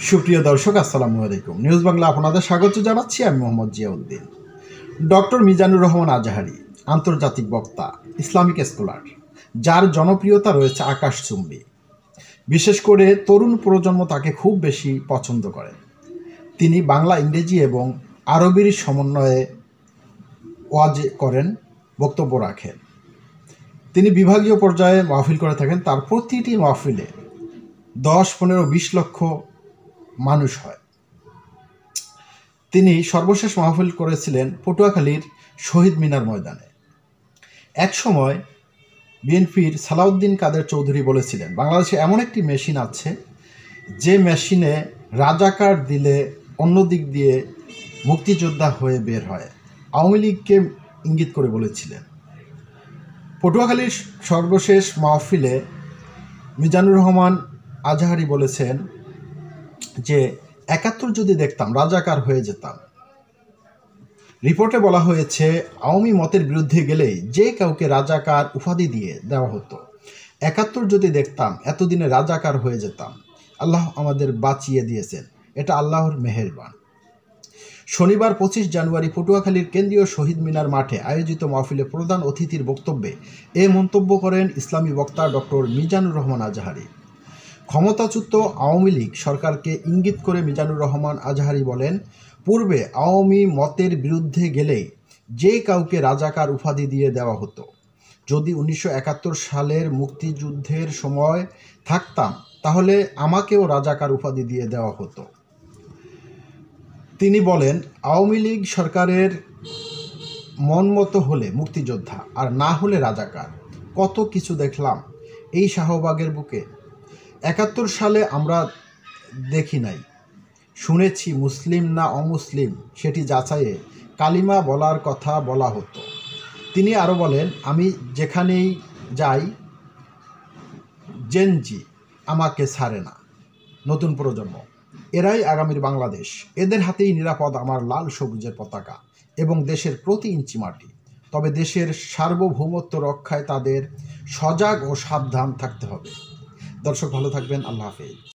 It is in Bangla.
সুপ্রিয় দর্শক, আসসালামু আলাইকুম। নিউজ বাংলা আপনাদের স্বাগত জানাচ্ছি। আমি মোহাম্মদ জিয়াউদ্দিন। ডক্টর মিজানুর রহমান আজহারী আন্তর্জাতিক বক্তা, ইসলামিক স্কলার, যার জনপ্রিয়তা রয়েছে আকাশচুম্বী। বিশেষ করে তরুণ প্রজন্ম তাকে খুব বেশি পছন্দ করে। তিনি বাংলা, ইংরেজি এবং আরবির সমন্বয়ে ওয়াজ করেন, বক্তব্য রাখেন। তিনি বিভাগীয় পর্যায়ে মাহফিল করে থাকেন। তার প্রতিটি মাহফিলে 10, 15, 20 লক্ষ মানুষ হয়। তিনি সর্বশেষ মাহফিল করেছিলেন পটুয়াখালীর শহীদ মিনার ময়দানে। এক সময় বিএনপির সালাউদ্দিন কাদের চৌধুরী বলেছিলেন, বাংলাদেশে এমন একটি মেশিন আছে যে মেশিনে রাজাকার দিলে অন্য দিক দিয়ে মুক্তিযোদ্ধা হয়ে বের হয়। আওয়ামী লীগকে ইঙ্গিত করে বলেছিলেন। পটুয়াখালীর সর্বশেষ মাহফিলে মিজানুর রহমান আজহারী বলেছেন যে 71 যদি দেখতাম রাজাকার হয়ে যেতাম। রিপোর্টে বলা হয়েছে আওয়ামী মতের বিরুদ্ধে গেলেই যে কাউকে রাজাকার উপাধি দিয়ে দেওয়া হতো। 71 যদি দেখতাম এতদিনে রাজাকার হয়ে যেতাম। আল্লাহ আমাদের বাঁচিয়ে দিয়েছেন, এটা আল্লাহর মেহেরবান। শনিবার 25 জানুয়ারি পটুয়াখালীর কেন্দ্রীয় শহীদ মিনার মাঠে আয়োজিত মাহফিলে প্রধান অতিথির বক্তব্যে এ মন্তব্য করেন ইসলামী বক্তা ডক্টর মিজানুর রহমান আজহারী। ক্ষমতাচ্যুত আওয়ামী লীগ সরকারকে ইঙ্গিত করে মিজানুর রহমান আজহারী বলেন, পূর্বে আওয়ামী মতের বিরুদ্ধে গেলেই যে কাউকে রাজাকার উপাধি দিয়ে দেওয়া হতো। যদি 1971 সালের মুক্তিযুদ্ধের সময় থাকতাম তাহলে আমাকেও রাজাকার উপাধি দিয়ে দেওয়া হতো। তিনি বলেন, আওয়ামী লীগ সরকারের মন মতো হলে মুক্তিযোদ্ধা, আর না হলে রাজাকার। কত কিছু দেখলাম এই শাহবাগের বুকে। 71 সালে আমরা দেখি নাই, শুনেছি মুসলিম না অমুসলিম সেটি যাচাইয়ে কালিমা বলার কথা বলা হতো। তিনি আরও বলেন, আমি যেখানেই যাই জেনজি আমাকে ছাড়ে না। নতুন প্রজন্ম, এরাই আগামীর বাংলাদেশ। এদের হাতেই নিরাপদ আমার লাল সবুজের পতাকা এবং দেশের প্রতি ইঞ্চি মাটি। তবে দেশের সার্বভৌমত্ব রক্ষায় তাদের সজাগ ও সাবধান থাকতে হবে। দর্শক, ভালো থাকবেন। আল্লাহ হাফেজ।